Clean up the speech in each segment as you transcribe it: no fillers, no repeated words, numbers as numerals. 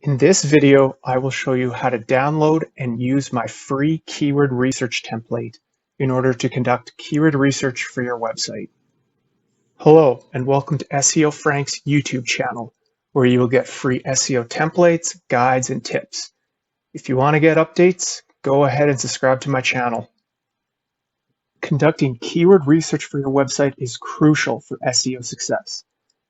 In this video, I will show you how to download and use my free keyword research template in order to conduct keyword research for your website. Hello, and welcome to SEO Frank's YouTube channel, where you will get free SEO templates, guides, and tips. If you want to get updates, go ahead and subscribe to my channel. Conducting keyword research for your website is crucial for SEO success.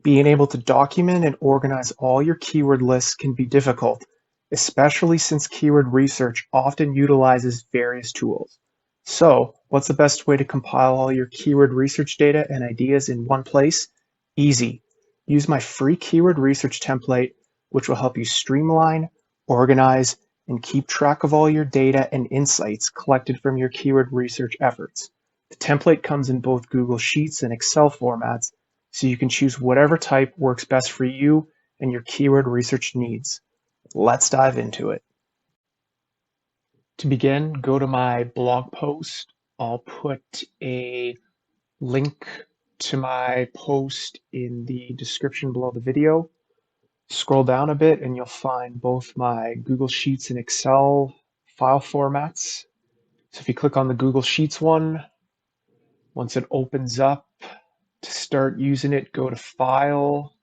Being able to document and organize all your keyword lists can be difficult, especially since keyword research often utilizes various tools. So, what's the best way to compile all your keyword research data and ideas in one place? Easy. Use my free keyword research template, which will help you streamline, organize, and keep track of all your data and insights collected from your keyword research efforts. The template comes in both Google Sheets and Excel formats, so you can choose whatever type works best for you and your keyword research needs. Let's dive into it. To begin, go to my blog post. I'll put a link to my post in the description below the video. Scroll down a bit and you'll find both my Google Sheets and Excel file formats. So if you click on the Google Sheets one, once it opens up, to start using it, go to File,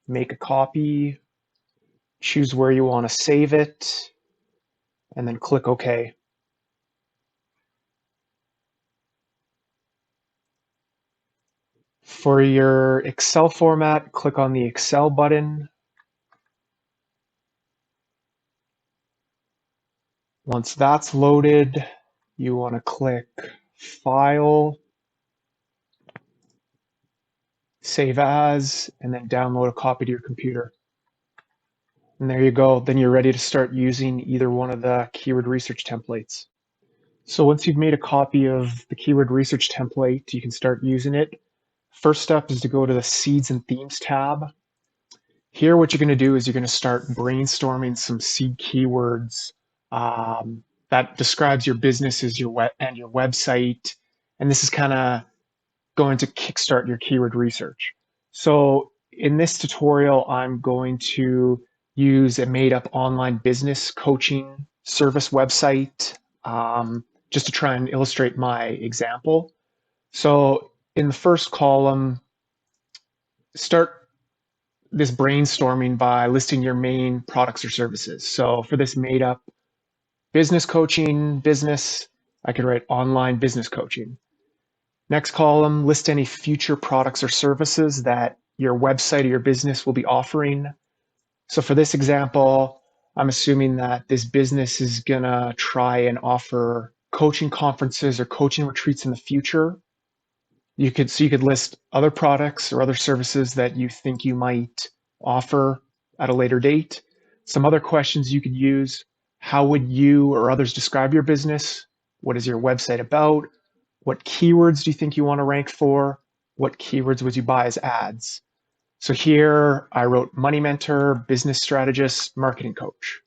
make a copy, choose where you want to save it, and then click OK. For your Excel format, click on the Excel button. Once that's loaded, you want to click File, Save As, and then download a copy to your computer. And there you go. Then you're ready to start using either one of the keyword research templates. So once you've made a copy of the keyword research template, you can start using it. First step is to go to the Seeds and Themes tab. Here, what you're going to do is you're going to start brainstorming some seed keywords that describes your business and your website. And this is kind of going to kickstart your keyword research. So in this tutorial, I'm going to use a made-up online business coaching service website just to try and illustrate my example. So in the first column, start this brainstorming by listing your main products or services. So for this made-up business coaching business, I could write online business coaching. Next column, list any future products or services that your website or your business will be offering. So for this example, I'm assuming that this business is gonna try and offer coaching conferences or coaching retreats in the future. You could list other products or other services that you think you might offer at a later date. Some other questions you could use: how would you or others describe your business? What is your website about? What keywords do you think you want to rank for? What keywords would you buy as ads? So here I wrote money mentor, business strategist, marketing coach.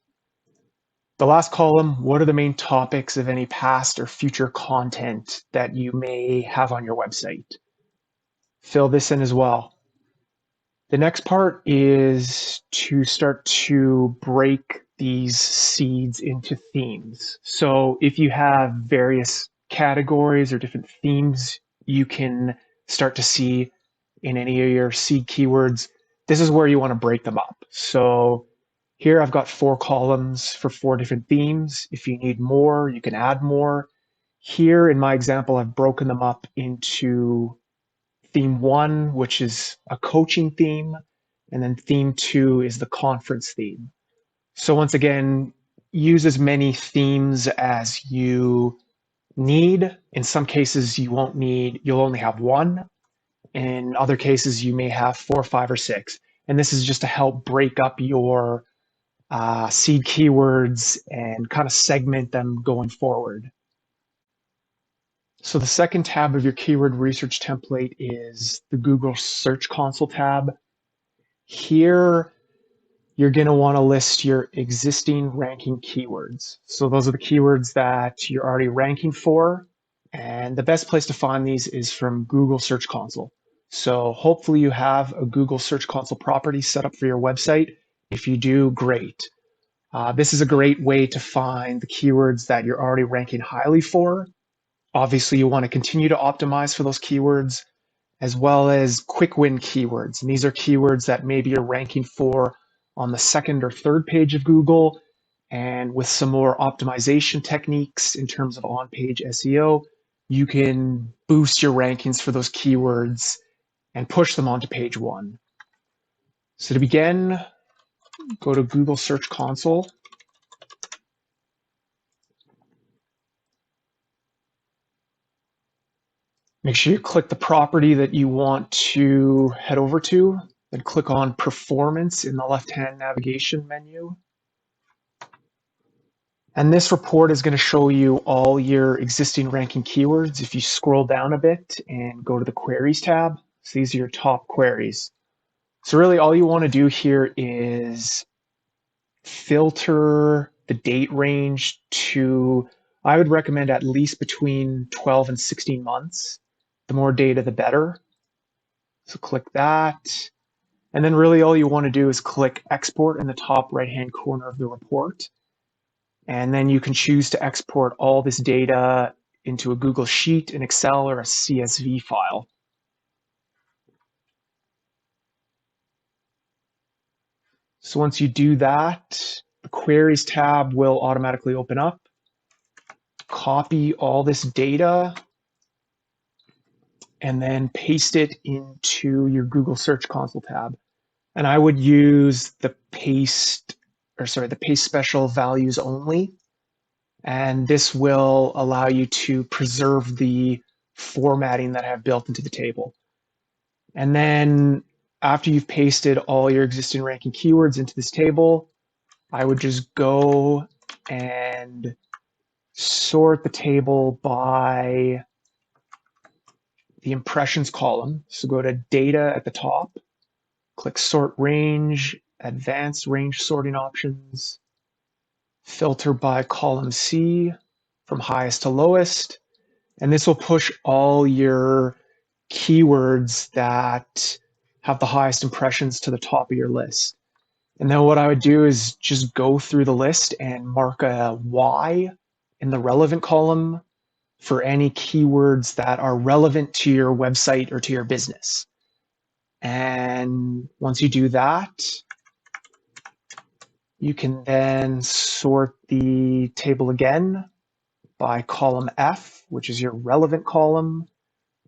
The last column, what are the main topics of any past or future content that you may have on your website? Fill this in as well. The next part is to start to break these seeds into themes. So if you have various categories or different themes you can start to see in any of your seed keywords, this is where you want to break them up. So here I've got 4 columns for 4 different themes. If you need more, you can add more. Here in my example, I've broken them up into theme 1, which is a coaching theme, and then theme 2 is the conference theme. So once again, use as many themes as you need. In some cases, you'll only have 1. In other cases, you may have 4, 5, or 6. And this is just to help break up your seed keywords and kind of segment them going forward. So the second tab of your keyword research template is the Google Search Console tab. Here, you're going to want to list your existing ranking keywords. So those are the keywords that you're already ranking for. And the best place to find these is from Google Search Console. So hopefully you have a Google Search Console property set up for your website. If you do, great. This is a great way to find the keywords that you're already ranking highly for. Obviously, you want to continue to optimize for those keywords, as well as quick win keywords. And these are keywords that maybe you're ranking for on the second or third page of Google. And with some more optimization techniques in terms of on-page SEO, you can boost your rankings for those keywords and push them onto page one. So to begin, go to Google Search Console. Make sure you click the property that you want to head over to, then click on Performance in the left-hand navigation menu. And this report is going to show you all your existing ranking keywords. If you scroll down a bit and go to the Queries tab, so these are your top queries. So really all you want to do here is filter the date range to, I would recommend at least between 12 and 16 months. The more data, the better. So click that. And then really all you want to do is click Export in the top right-hand corner of the report. And then you can choose to export all this data into a Google Sheet, an Excel, or a CSV file. So once you do that, the Queries tab will automatically open up. Copy all this data and then paste it into your Google Search Console tab. And I would use the paste special values only. And this will allow you to preserve the formatting that I have built into the table. And then after you've pasted all your existing ranking keywords into this table, I would just go and sort the table by the impressions column. So go to Data at the top, click Sort Range, Advanced Range Sorting Options, filter by column C from highest to lowest, and this will push all your keywords that have the highest impressions to the top of your list. And then what I would do is just go through the list and mark a Y in the relevant column for any keywords that are relevant to your website or to your business. And once you do that, you can then sort the table again by column F, which is your relevant column,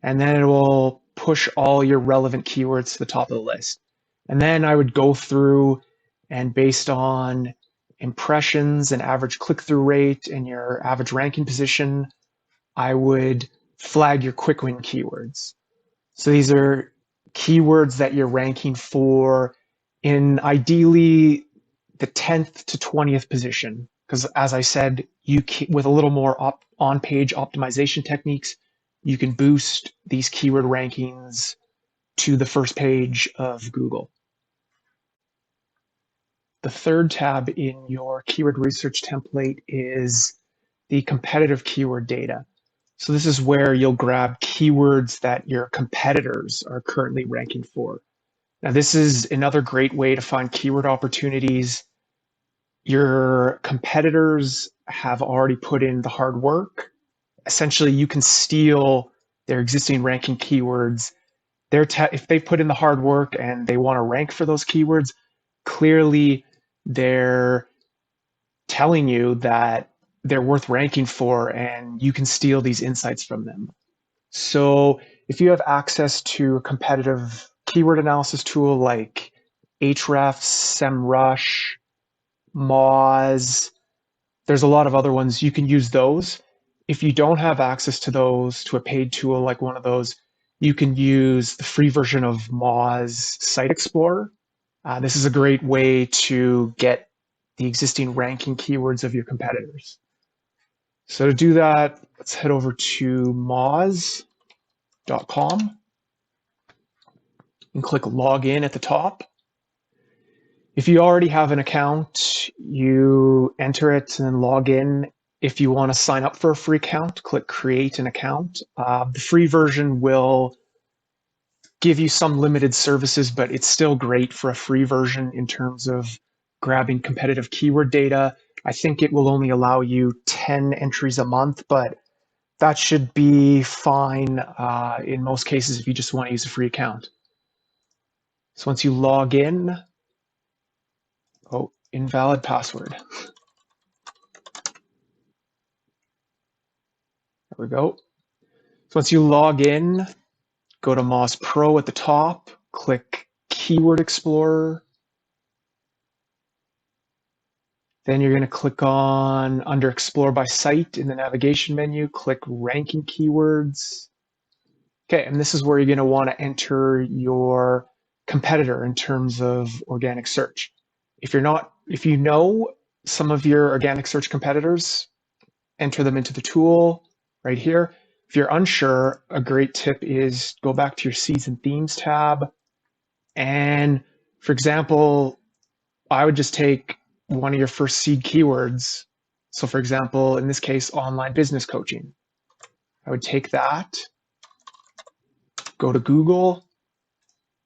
and then it will push all your relevant keywords to the top of the list. And then I would go through and based on impressions and average click-through rate and your average ranking position, I would flag your quick win keywords. So these are keywords that you're ranking for in ideally the 10th to 20th position. Because as I said, with a little more on-page optimization techniques, you can boost these keyword rankings to the first page of Google. The third tab in your keyword research template is the competitive keyword data. So this is where you'll grab keywords that your competitors are currently ranking for. Now, this is another great way to find keyword opportunities. Your competitors have already put in the hard work. Essentially, you can steal their existing ranking keywords. If they put in the hard work and they want to rank for those keywords, clearly they're telling you that they're worth ranking for, and you can steal these insights from them. So if you have access to a competitive keyword analysis tool like Ahrefs, SEMrush, Moz, there's a lot of other ones, you can use those. If you don't have access to those, to a paid tool like one of those, you can use the free version of Moz Site Explorer. This is a great way to get the existing ranking keywords of your competitors. So to do that, let's head over to moz.com and click Login at the top. If you already have an account, you enter it and log in. If you want to sign up for a free account, click Create an Account. The free version will give you some limited services, but it's still great for a free version in terms of grabbing competitive keyword data. I think it will only allow you 10 entries a month, but that should be fine in most cases if you just want to use a free account. So once you log in, oh, invalid password. There we go. So once you log in, go to Moz Pro at the top, click Keyword Explorer. Then you're going to click on under Explore by Site in the navigation menu, click Ranking Keywords. Okay, and this is where you're going to want to enter your competitor in terms of organic search. If you know some of your organic search competitors, enter them into the tool right here. If you're unsure, a great tip is go back to your Seeds and Themes tab. And for example, I would just take one of your first seed keywords. So for example, in this case, online business coaching. I would take that, go to Google,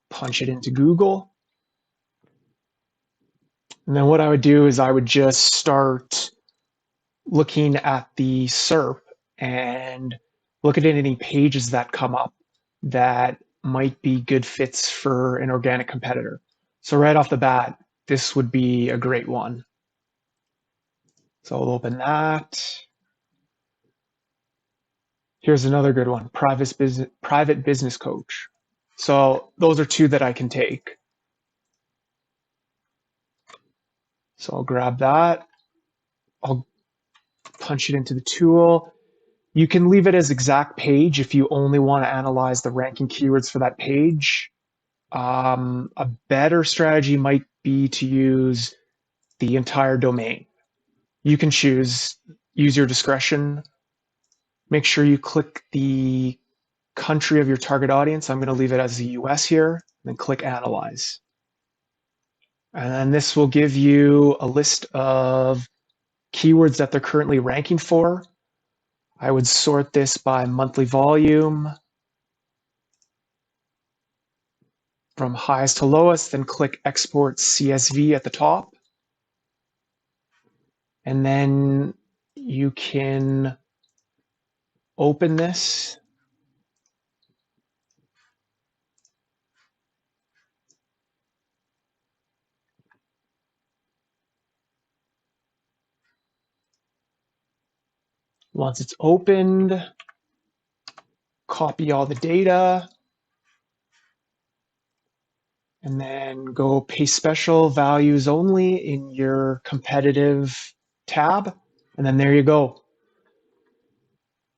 punch it into Google. And then what I would do is I would just start looking at the SERP and look at any pages that come up that might be good fits for an organic competitor. So right off the bat, this would be a great one. So I'll open that. Here's another good one, private business coach. So those are two that I can take. So I'll grab that. I'll punch it into the tool. You can leave it as exact page if you only want to analyze the ranking keywords for that page. A better strategy might be to use the entire domain. You can use your discretion. Make sure you click the country of your target audience. I'm going to leave it as the US here, then click Analyze. And this will give you a list of keywords that they're currently ranking for. I would sort this by monthly volume from highest to lowest, then click Export CSV at the top. And then you can open this. Once it's opened, copy all the data, and then go paste special values only in your competitive tab. And then there you go.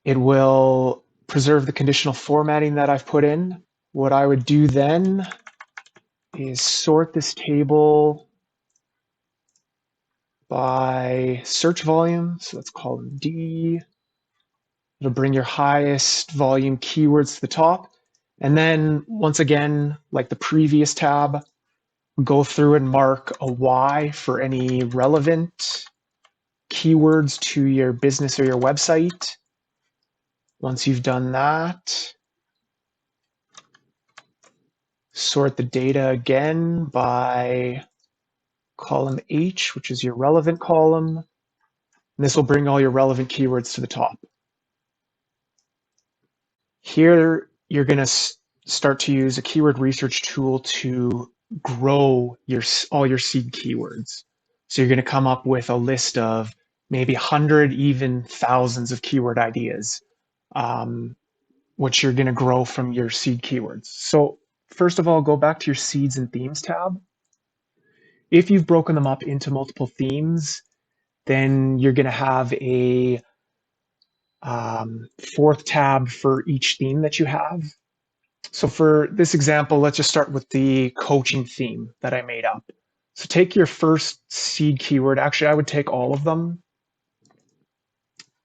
It will preserve the conditional formatting that I've put in. What I would do then is sort this table by search volume. So let's call them D. It'll bring your highest volume keywords to the top. And then once again, like the previous tab, go through and mark a Y for any relevant keywords to your business or your website. Once you've done that, sort the data again by column H, which is your relevant column. And this will bring all your relevant keywords to the top. Here, you're going to start to use a keyword research tool to grow all your seed keywords. So you're going to come up with a list of maybe 100, even thousands of keyword ideas, which you're going to grow from your seed keywords. So first of all, go back to your Seeds and Themes tab. If you've broken them up into multiple themes, then you're going to have a fourth tab for each theme that you have. So for this example, let's just start with the coaching theme that I made up. So take your first seed keyword. Actually, I would take all of them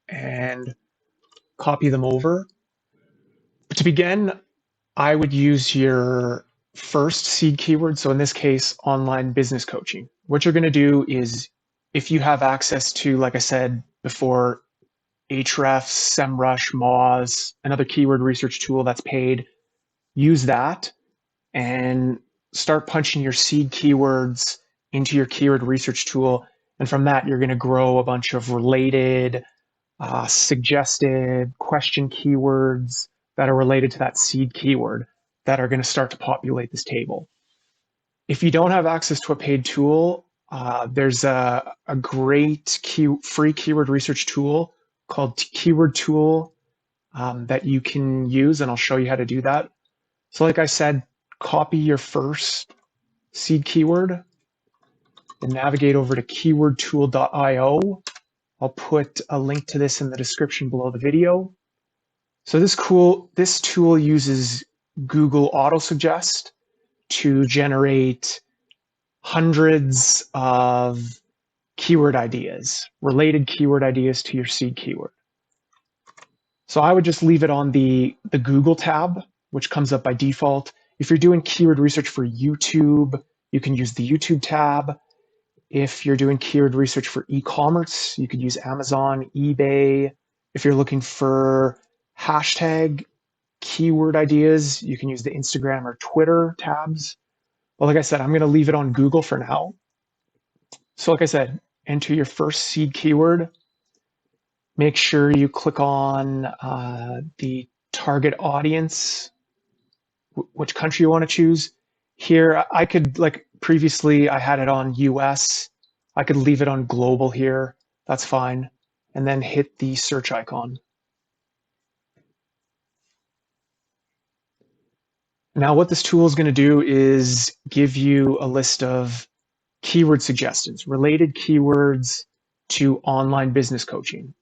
and copy them over. But to begin, I would use your first seed keyword. So in this case, online business coaching. What you're going to do is, if you have access to, like I said before, Ahrefs, SEMrush, Moz, another keyword research tool that's paid, use that and start punching your seed keywords into your keyword research tool. And from that, you're going to grow a bunch of related, suggested question keywords that are related to that seed keyword that are going to start to populate this table. If you don't have access to a paid tool, there's a great free keyword research tool called Keyword Tool that you can use, and I'll show you how to do that. So like I said, copy your first seed keyword and navigate over to keywordtool.io. I'll put a link to this in the description below the video. So this tool uses Google Autosuggest to generate hundreds of keyword ideas, related keyword ideas to your seed keyword. So I would just leave it on the Google tab, which comes up by default. If you're doing keyword research for YouTube, you can use the YouTube tab. If you're doing keyword research for e-commerce, you could use Amazon, eBay. If you're looking for hashtag keyword ideas, you can use the Instagram or Twitter tabs. But like I said, I'm going to leave it on Google for now. So like I said, enter your first seed keyword. Make sure you click on the target audience, which country you want to choose. Here, I could, like previously, I had it on US. I could leave it on global here. That's fine. And then hit the search icon. Now, what this tool is going to do is give you a list of keyword suggestions, related keywords to online business coaching.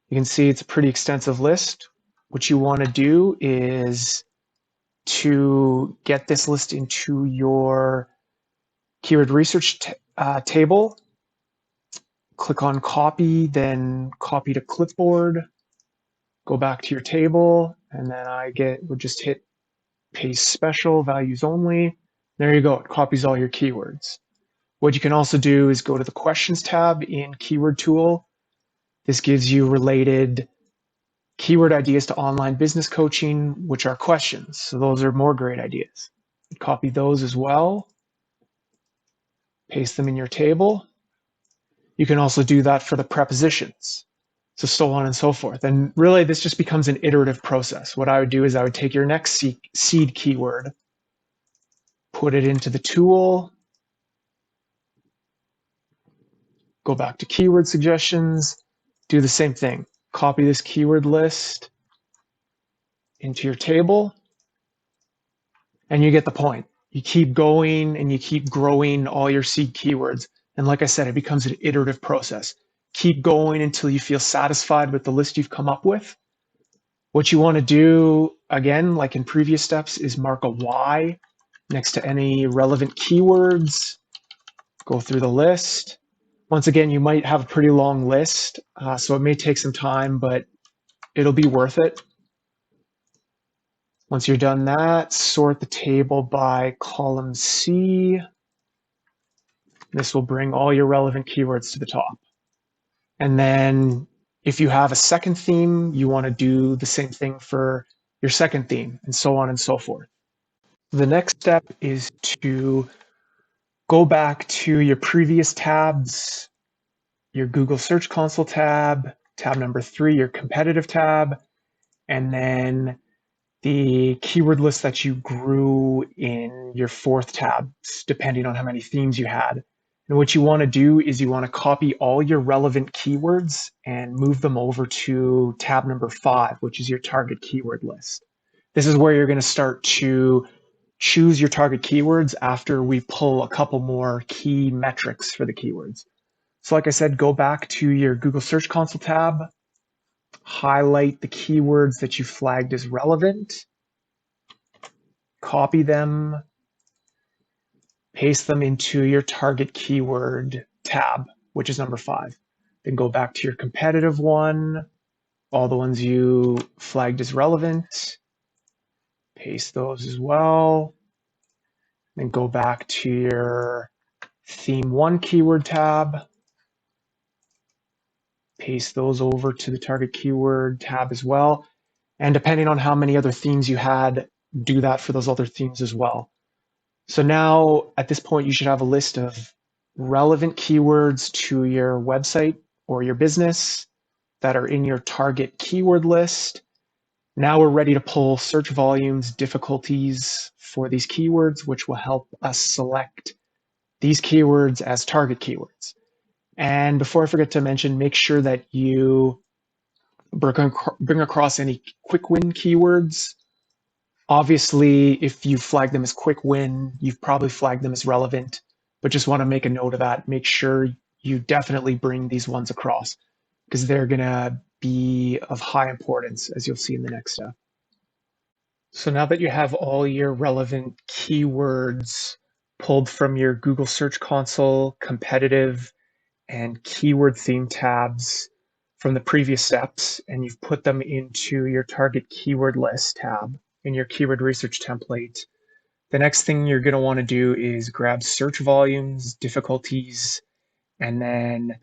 You can see it's a pretty extensive list. What you want to do is to get this list into your keyword research table, click on copy, then copy to clipboard, go back to your table, and then we'll just hit paste special, values only. There you go, it copies all your keywords. What you can also do is go to the questions tab in Keyword Tool. This gives you related keyword ideas to online business coaching, which are questions. So those are more great ideas. Copy those as well. Paste them in your table. You can also do that for the prepositions. So on and so forth. And really, this just becomes an iterative process. What I would do is I would take your next seed keyword, put it into the tool, go back to keyword suggestions, do the same thing. Copy this keyword list into your table, and you get the point. You keep going and you keep growing all your seed keywords. And like I said, it becomes an iterative process. Keep going until you feel satisfied with the list you've come up with. What you want to do, again, like in previous steps, is mark a Y next to any relevant keywords. Go through the list. Once again, you might have a pretty long list, so it may take some time, but it'll be worth it. Once you're done that, sort the table by column C. This will bring all your relevant keywords to the top. And then if you have a second theme, you want to do the same thing for your second theme, and so on and so forth. The next step is to go back to your previous tabs, your Google Search Console tab, tab number 3, your competitive tab, and then the keyword list that you grew in your 4th tab, depending on how many themes you had. And what you want to do is you want to copy all your relevant keywords and move them over to tab number 5, which is your target keyword list. This is where you're going to start to choose your target keywords after we pull a couple more key metrics for the keywords. So like I said, go back to your Google Search Console tab, highlight the keywords that you flagged as relevant, copy them, paste them into your target keyword tab, which is number 5. Then go back to your competitive one, all the ones you flagged as relevant, paste those as well. Then go back to your theme 1 keyword tab, paste those over to the target keyword tab as well. And depending on how many other themes you had, do that for those other themes as well. So now at this point, you should have a list of relevant keywords to your website or your business that are in your target keyword list. Now we're ready to pull search volumes, difficulties for these keywords, which will help us select these keywords as target keywords. And before I forget to mention, make sure that you bring across any quick win keywords. Obviously, if you flag them as quick win, you've probably flagged them as relevant, but just want to make a note of that. Make sure you definitely bring these ones across because they're going to be of high importance, as you'll see in the next step. So now that you have all your relevant keywords pulled from your Google Search Console, competitive, and keyword theme tabs from the previous steps, and you've put them into your target keyword list tab in your keyword research template, the next thing you're going to want to do is grab search volumes, difficulties, and then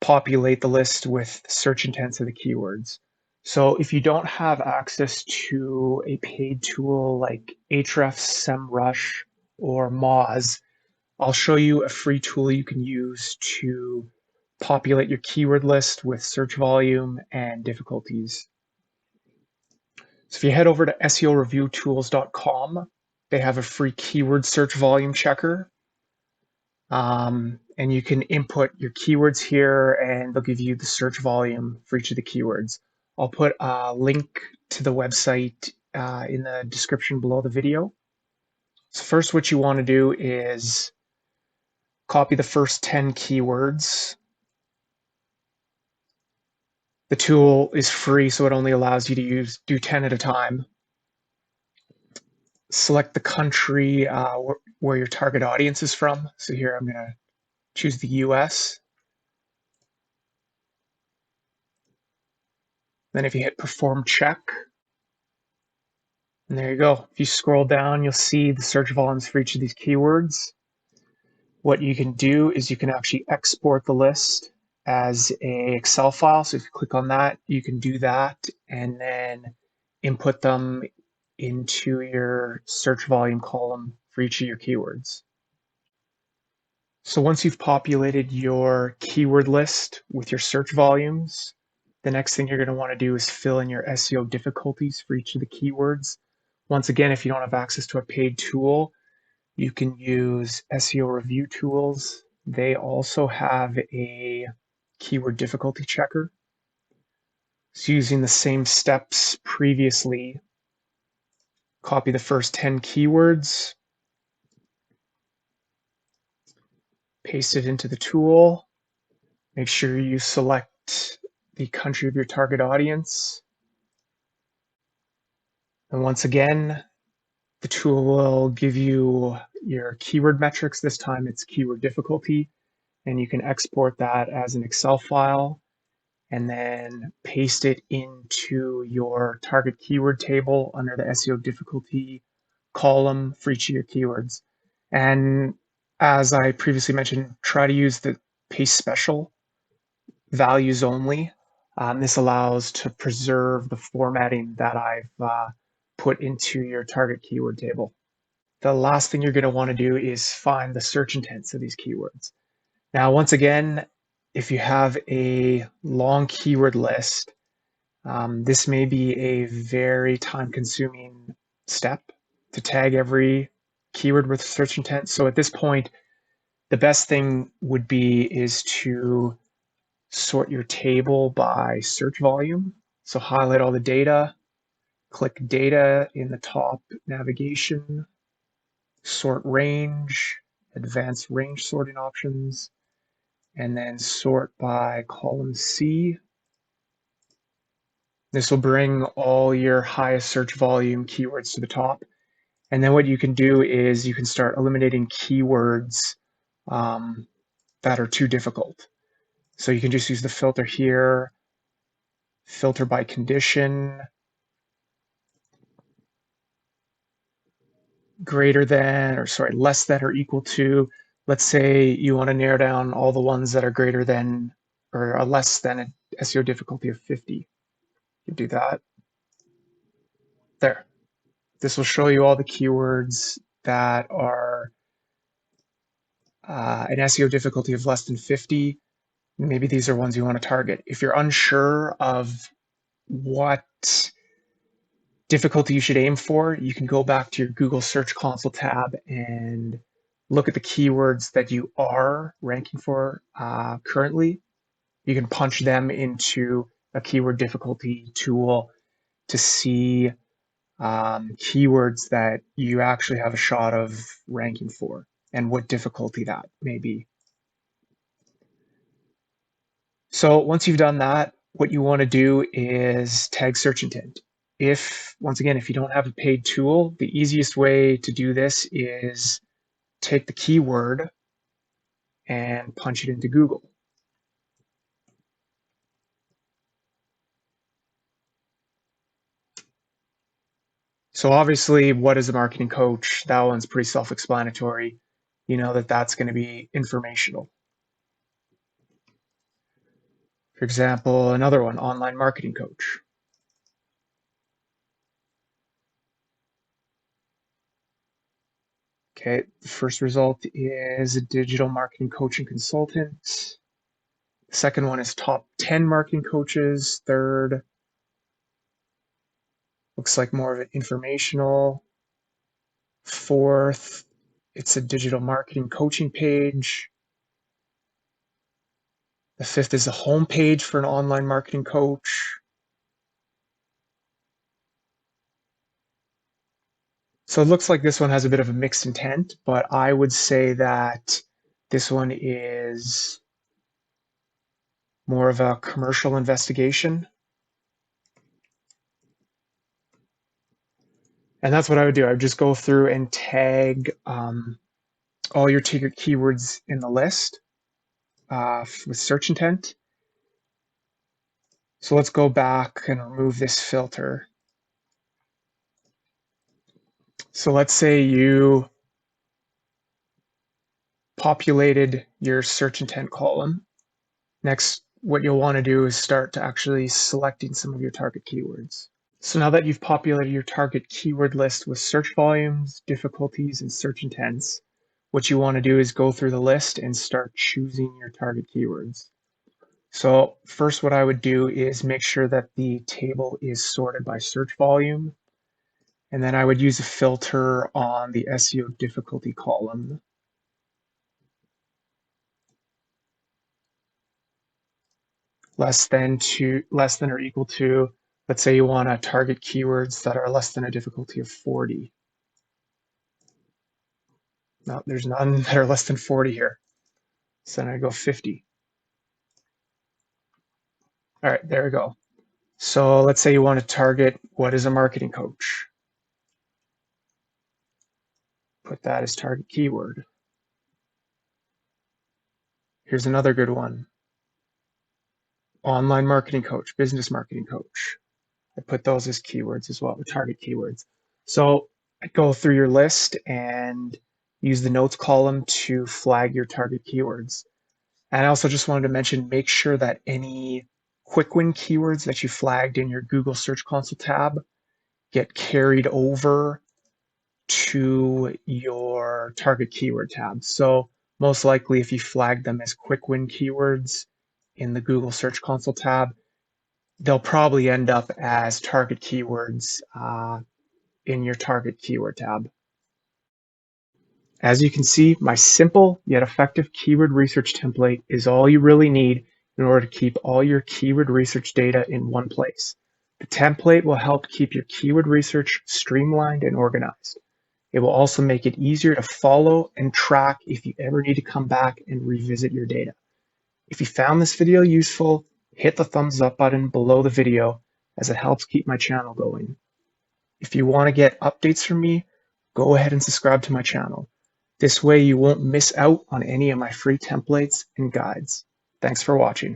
populate the list with search intents of the keywords. So if you don't have access to a paid tool like Ahrefs, SEMrush, or Moz, I'll show you a free tool you can use to populate your keyword list with search volume and difficulties. So if you head over to SEOReviewTools.com, they have a free keyword search volume checker. And you can input your keywords here and they'll give you the search volume for each of the keywords. I'll put a link to the website in the description below the video. So first, what you want to do is copy the first 10 keywords. The tool is free, so it only allows you to do 10 at a time. Select the country where your target audience is from. So here I'm going to choose the US. Then if you hit perform check, and there you go. If you scroll down, you'll see the search volumes for each of these keywords. What you can do is you can actually export the list as a Excel file. So if you click on that, you can do that and then input them into your search volume column for each of your keywords. So once you've populated your keyword list with your search volumes, the next thing you're going to want to do is fill in your SEO difficulties for each of the keywords. Once again, if you don't have access to a paid tool, you can use SEO Review Tools. They also have a keyword difficulty checker. So using the same steps previously, copy the first 10 keywords, paste it into the tool, make sure you select the country of your target audience. And once again, the tool will give you your keyword metrics. This time it's keyword difficulty, and you can export that as an Excel file and then paste it into your target keyword table under the SEO difficulty column for each of your keywords. And as I previously mentioned, try to use the paste special values only. This allows to preserve the formatting that I've put into your target keyword table. The last thing you're going to want to do is find the search intents of these keywords. Now, once again, if you have a long keyword list, this may be a very time-consuming step to tag every keyword with search intent. So at this point, the best thing would be is to sort your table by search volume. So highlight all the data, click data in the top navigation, sort range, advanced range sorting options, and then sort by column C. This will bring all your highest search volume keywords to the top. And then what you can do is you can start eliminating keywords that are too difficult. So you can just use the filter here, filter by condition, greater than, or sorry, less than or equal to. Let's say you want to narrow down all the ones that are greater than or are less than an SEO difficulty of 50. You do that. There. This will show you all the keywords that are an SEO difficulty of less than 50, maybe these are ones you want to target. If you're unsure of what difficulty you should aim for, you can go back to your Google Search Console tab and look at the keywords that you are ranking for currently. You can punch them into a keyword difficulty tool to see keywords that you actually have a shot of ranking for and what difficulty that may be. So once you've done that, what you want to do is tag search intent. Once again, if you don't have a paid tool, the easiest way to do this is take the keyword and punch it into Google. So obviously, what is a marketing coach? That one's pretty self-explanatory. You know that that's going to be informational. For example, another one, online marketing coach. Okay, the first result is a digital marketing coach and consultant. The second one is top 10 marketing coaches. Third, looks like more of an informational. Fourth, it's a digital marketing coaching page. The fifth is a homepage for an online marketing coach. So it looks like this one has a bit of a mixed intent, but I would say that this one is more of a commercial investigation. And that's what I would do. I would just go through and tag all your keywords in the list with search intent. So let's go back and remove this filter. So let's say you populated your search intent column. Next, what you'll want to do is start to actually selecting some of your target keywords. So now that you've populated your target keyword list with search volumes, difficulties, and search intents, what you want to do is go through the list and start choosing your target keywords. So first, what I would do is make sure that the table is sorted by search volume. And then I would use a filter on the SEO difficulty column. Less than or equal to, let's say you want to target keywords that are less than a difficulty of 40. No, there's none that are less than 40 here. So then I go 50. All right, there we go. So let's say you want to target what is a marketing coach. Put that as target keyword. Here's another good one. Online marketing coach, business marketing coach. I put those as keywords as well, the target keywords. So I go through your list and use the notes column to flag your target keywords. And I also just wanted to mention, make sure that any quick win keywords that you flagged in your Google Search Console tab get carried over to your target keyword tab. So most likely if you flag them as quick win keywords in the Google Search Console tab, they'll probably end up as target keywords in your target keyword tab. As you can see, my simple yet effective keyword research template is all you really need in order to keep all your keyword research data in one place. The template will help keep your keyword research streamlined and organized. It will also make it easier to follow and track if you ever need to come back and revisit your data. If you found this video useful, hit the thumbs up button below the video as it helps keep my channel going. If you want to get updates from me, go ahead and subscribe to my channel. This way you won't miss out on any of my free templates and guides. Thanks for watching.